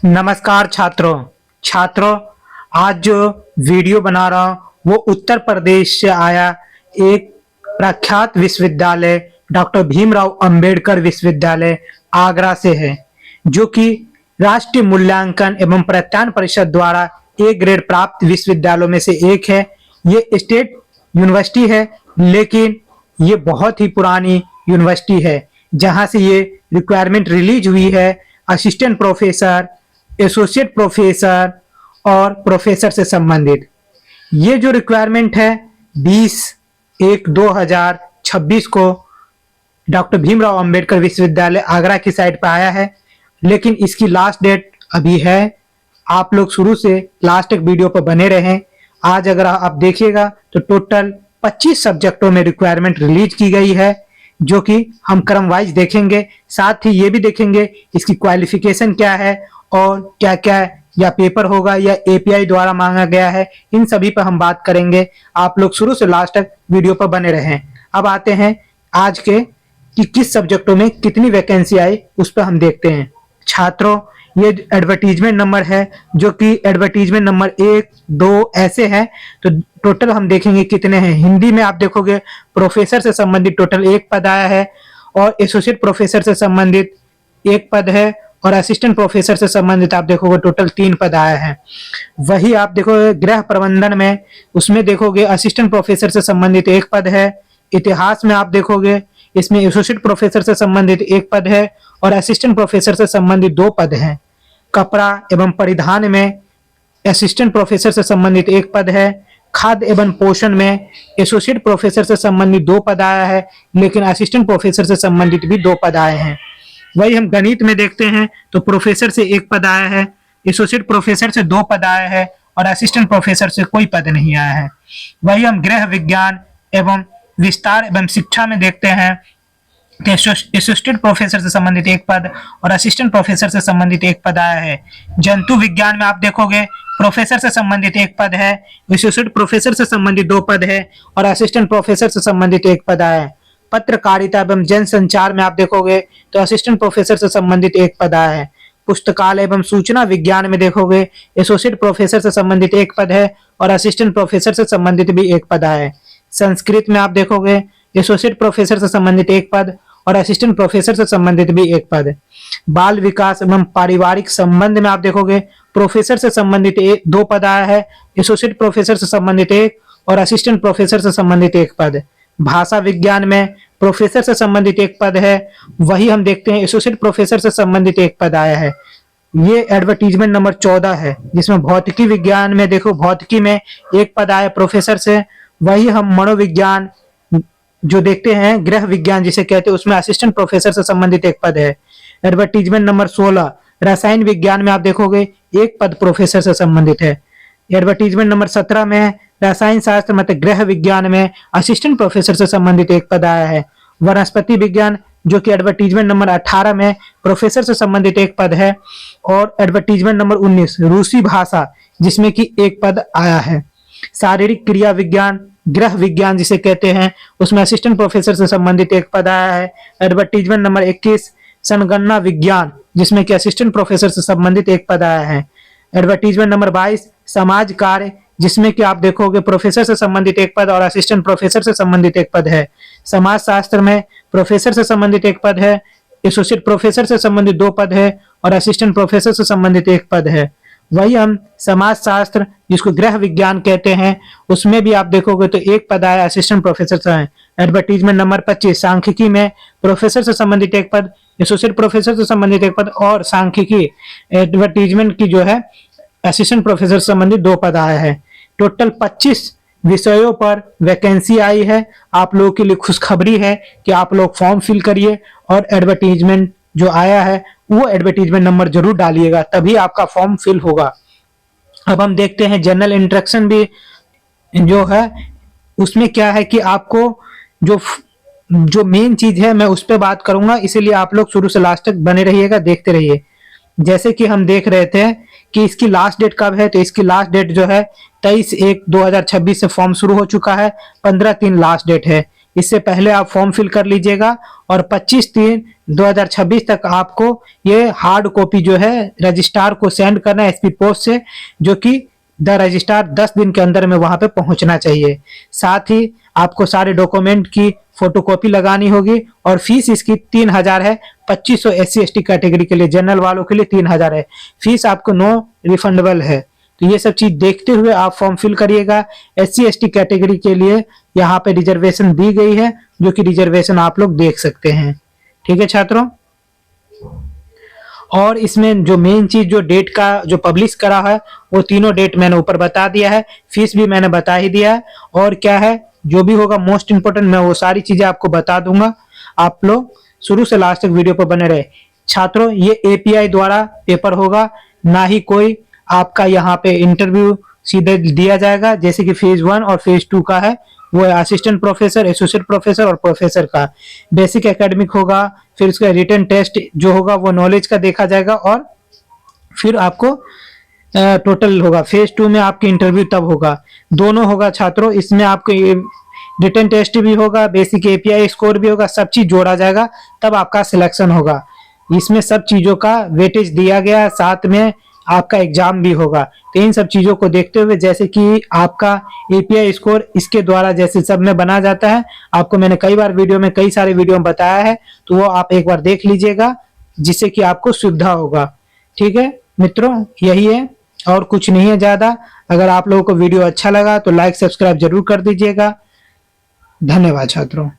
नमस्कार छात्रों, आज जो वीडियो बना रहा हूँ वो उत्तर प्रदेश से आया एक प्रख्यात विश्वविद्यालय डॉक्टर भीमराव अंबेडकर विश्वविद्यालय आगरा से है, जो कि राष्ट्रीय मूल्यांकन एवं प्रत्यायन परिषद द्वारा ए ग्रेड प्राप्त विश्वविद्यालयों में से एक है। ये स्टेट यूनिवर्सिटी है, लेकिन ये बहुत ही पुरानी यूनिवर्सिटी है, जहां से ये रिक्वायरमेंट रिलीज हुई है असिस्टेंट प्रोफेसर, एसोसिएट प्रोफेसर और प्रोफेसर से संबंधित। ये जो रिक्वायरमेंट है 20/1/2026 को डॉक्टर भीमराव अंबेडकर विश्वविद्यालय आगरा की साइट पर आया है, लेकिन इसकी लास्ट डेट अभी है। आप लोग शुरू से लास्ट तक वीडियो पर बने रहें। आज अगर आप देखिएगा तो टोटल 25 सब्जेक्टों में रिक्वायरमेंट रिलीज की गई है, जो कि हम क्रम वाइज देखेंगे। साथ ही ये भी देखेंगे इसकी क्वालिफिकेशन क्या है और क्या क्या या पेपर होगा या एपीआई द्वारा मांगा गया है, इन सभी पर हम बात करेंगे। आप लोग शुरू से लास्ट तक वीडियो पर बने रहें। अब आते हैं आज के कि किस सब्जेक्टों में कितनी वैकेंसी आई, उस पर हम देखते हैं। छात्रों, ये एडवर्टीजमेंट नंबर है, जो कि एडवर्टीजमेंट नंबर 1, 2 ऐसे है। तो टोटल हम देखेंगे कितने हैं। हिंदी में आप देखोगे प्रोफेसर से संबंधित टोटल 1 पद आया है, और एसोसिएट प्रोफेसर से संबंधित 1 पद है, और असिस्टेंट प्रोफेसर से संबंधित आप देखोगे टोटल 3 पद आए हैं। वही आप देखोगे गृह प्रबंधन में, उसमें देखोगे असिस्टेंट प्रोफेसर से संबंधित 1 पद है। इतिहास में आप देखोगे इसमें एसोसिएट प्रोफेसर से संबंधित 1 पद है और असिस्टेंट प्रोफेसर से संबंधित 2 पद हैं। कपड़ा एवं परिधान में असिस्टेंट प्रोफेसर से संबंधित 1 पद है। खाद्य एवं पोषण में एसोसिएट प्रोफेसर से संबंधित 2 पद आया है, लेकिन असिस्टेंट प्रोफेसर से संबंधित भी 2 पद आए हैं। वही हम गणित में देखते हैं तो प्रोफेसर से 1 पद आया है, एसोसिएट प्रोफेसर से 2 पद आए हैं और असिस्टेंट प्रोफेसर से कोई पद नहीं आया है। वही हम गृह विज्ञान एवं विस्तार एवं शिक्षा में देखते हैं कि एसोसिएट प्रोफेसर से संबंधित 1 पद और असिस्टेंट प्रोफेसर से संबंधित 1 पद आया है। जंतु विज्ञान में आप देखोगे प्रोफेसर से संबंधित 1 पद है, एसोसिएट प्रोफेसर से संबंधित 2 पद है और असिस्टेंट प्रोफेसर से संबंधित 1 पद आया है। पत्रकारिता एवं जनसंचार में आप देखोगे तो असिस्टेंट प्रोफेसर से संबंधित 1 पद आया है। पुस्तकालय एवं सूचना विज्ञान में देखोगे एसोसिएट प्रोफेसर से संबंधित 1 पद है और असिस्टेंट प्रोफेसर से संबंधित भी 1 पद आया है। संस्कृत में आप देखोगे एसोसिएट प्रोफेसर से संबंधित 1 पद और असिस्टेंट प्रोफेसर से संबंधित भी 1 पद। बाल विकास एवं पारिवारिक संबंध में आप देखोगे प्रोफेसर से संबंधित 2 पद आया है, एसोसिएट प्रोफेसर से संबंधित 1 और असिस्टेंट प्रोफेसर से संबंधित 1 पद। भाषा विज्ञान में प्रोफेसर से संबंधित 1 पद है, वही हम देखते हैं एसोसिएट प्रोफेसर से संबंधित 1 पद आया है। ये एडवर्टीजमेंट नंबर 14 है, जिसमें भौतिकी विज्ञान में देखो भौतिकी में 1 पद आया प्रोफेसर से। वही हम मनोविज्ञान जो देखते हैं गृह विज्ञान जिसे कहते हैं, उसमें असिस्टेंट प्रोफेसर से संबंधित 1 पद है। एडवर्टीजमेंट नंबर 16 रसायन विज्ञान में आप देखोगे 1 पद प्रोफेसर से संबंधित है। एडवर्टीजमेंट नंबर 17 में रसायन शास्त्र मतलब गृह विज्ञान में असिस्टेंट प्रोफेसर से संबंधित 1 पद आया है। वनस्पति विज्ञान जो कि एडवर्टीजमेंट नंबर 18 में प्रोफेसर से संबंधित 1 पद है, और एडवर्टीजमेंट नंबर 19 रूसी भाषा जिसमें कि 1 पद आया है। शारीरिक क्रिया विज्ञान गृह विज्ञान जिसे कहते हैं, उसमें असिस्टेंट प्रोफेसर से संबंधित 1 पद आया है। एडवर्टीजमेंट नंबर 21 संगणना विज्ञान जिसमें कि असिस्टेंट प्रोफेसर से संबंधित 1 पद आया है। एडवर्टीजमेंट नंबर 22 समाज कार्य जिसमें कि आप देखोगे प्रोफेसर से संबंधित 1 पद और असिस्टेंट प्रोफेसर से संबंधित 1 पद है। समाज शास्त्र में प्रोफेसर से संबंधित 1 पद है, एसोसिएट प्रोफेसर से संबंधित 2 पद है और असिस्टेंट प्रोफेसर से संबंधित 1 पद है। वही हम समाज शास्त्र जिसको गृह विज्ञान कहते हैं, उसमें भी आप देखोगे तो 1 पद आया, असिस्टेंट प्रोफेसर से है। एडवर्टीजमेंट नंबर 25 सांख्यिकी में प्रोफेसर से संबंधित 1 पद, एसोसिएट प्रोफेसर से संबंधित 1 पद और सांख्यिकी एडवर्टीजमेंट की जो है असिस्टेंट प्रोफेसर से संबंधित 2 पद आया है। टोटल 25 विषयों पर वैकेंसी आई है। आप लोगों के लिए खुशखबरी है कि आप लोग फॉर्म फिल करिए और एडवर्टीजमेंट जो आया है वो एडवर्टीजमेंट नंबर जरूर डालिएगा, तभी आपका फॉर्म फिल होगा। अब हम देखते हैं जनरल इंस्ट्रक्शन भी जो है उसमें क्या है कि आपको जो मेन चीज है मैं उस पर बात करूंगा, इसीलिए आप लोग शुरू से लास्ट तक बने रहिएगा, देखते रहिए। जैसे कि हम देख रहे थे कि इसकी लास्ट डेट कब है, तो इसकी लास्ट डेट जो है 23/1/2026 से फॉर्म शुरू हो चुका है, 15/3 लास्ट डेट है। इससे पहले आप फॉर्म फिल कर लीजिएगा और 25/3/2026 तक आपको ये हार्ड कॉपी जो है रजिस्ट्रार को सेंड करना है एसपी पोस्ट से, जो कि द रजिस्ट्रार 10 दिन के अंदर में वहां पे पहुंचना चाहिए। साथ ही आपको सारे डॉक्यूमेंट की फोटोकॉपी लगानी होगी और फीस इसकी 3000 है। 2500 SC/ST कैटेगरी के लिए, जनरल वालों के लिए 3000 है। फीस आपको नो रिफंडेबल है। तो ये सब चीज देखते हुए आप फॉर्म फिल करिएगा। SC/ST कैटेगरी के लिए यहाँ पे रिजर्वेशन दी गई है, जो कि रिजर्वेशन आप लोग देख सकते हैं। ठीक है छात्रों, और इसमें जो मेन चीज जो डेट का जो पब्लिश करा है वो तीनों डेट मैंने ऊपर बता दिया है, फीस भी मैंने बता ही दिया है, और क्या है जो भी होगा मोस्ट इंपोर्टेंट मैं वो सारी चीजें आपको बता दूंगा। आप लोग शुरू से लास्ट तक वीडियो पर बने रहे। छात्रों, ये API द्वारा पेपर होगा, ना ही कोई आपका यहाँ पे इंटरव्यू सीधे दिया जाएगा, जैसे कि फेज 1 और फेज 2 का है। वो है असिस्टेंट प्रोफेसर, एसोसिएट प्रोफेसर और प्रोफेसर का। बेसिक एकेडमिक होगा, फिर उसका रिटन टेस्ट जो होगा वो नॉलेज का देखा जाएगा, और फिर आपको टोटल होगा। फेज 2 में आपकी इंटरव्यू तब होगा, दोनों होगा छात्रों। इसमें आपको रिटन टेस्ट भी होगा, बेसिक API स्कोर भी होगा, सब चीज जोड़ा जाएगा, तब आपका सिलेक्शन होगा। इसमें सब चीजों का वेटेज दिया गया है, साथ में आपका एग्जाम भी होगा। तो इन सब चीजों को देखते हुए, जैसे कि आपका API स्कोर इसके द्वारा जैसे सब में बना जाता है, आपको मैंने कई बार वीडियो में, कई सारे वीडियो में बताया है, तो वो आप एक बार देख लीजिएगा, जिससे कि आपको सुविधा होगा। ठीक है मित्रों, यही है और कुछ नहीं है ज्यादा। अगर आप लोगों को वीडियो अच्छा लगा तो लाइक सब्सक्राइब जरूर कर दीजिएगा। धन्यवाद छात्रों।